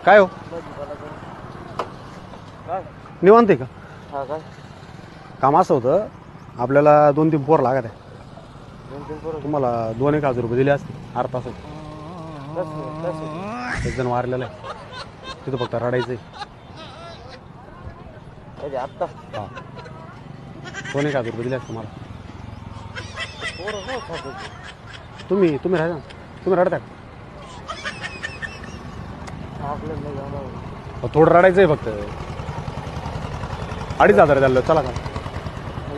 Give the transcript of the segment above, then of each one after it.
काय हो निवांत आहे का? काम असं होतं आपल्याला 2-3 पोर लागत आहे. तुम्हाला 2-1 हजार रुपये दिले असते अर्धा तासात. एक जण वारलेला आहे तिथं फक्त रडायचंय. आता हा 2-1 हजार रुपये दिले असते मला. तुम्ही राहा ना. तुम्ही रडता का? थोडं रडायचंय फक्त. 2,500 द्याल चला का?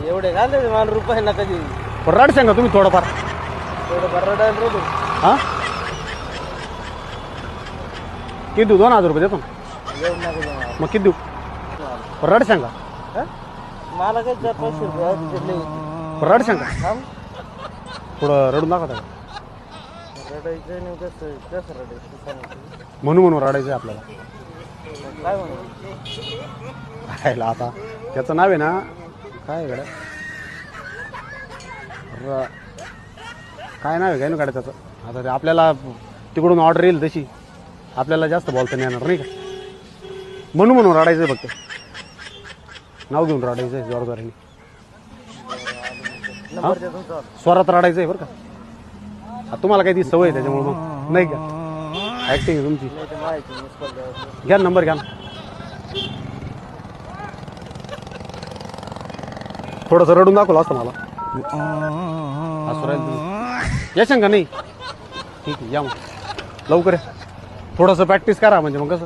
एवढे घालते मला रुपये ना कधी पण रड सांगा तुम्ही थोडंफार. हा किती देऊ? 2,000 रुपये देतो ना. मग किती देऊ? रड सांगा. मला काय 400 रुपये रड सांगा. थोडं रडून दाखवता का? रडायचं नाही. कसं रडायचं म्हणून रडायचं आपल्याला. काय म्हणू राहिला आता त्याचं नाव आहे ना काय गड्या काय नाव आहे काय ना गाड्या त्याचं. आता ते आपल्याला तिकडून ऑर्डर येईल तशी आपल्याला जास्त बोलता नाही येणार नाही का. म्हणून रडायचं फक्त. नाव घेऊन रडायचं जोरदाराने. स्वरात रडायचं आहे बरं का. तुम्हाला काही ती सवय त्याच्यामुळे मग नाही का ऍक्टिंग तुमची. घ्या नंबर घ्या ना. थोडंसं रडून दाखवलं असतं मला. असं राहील तुम्ही या शंका नाही. ठीक आहे या मग लवकर या. थोडंसं प्रॅक्टिस करा म्हणजे मग कसं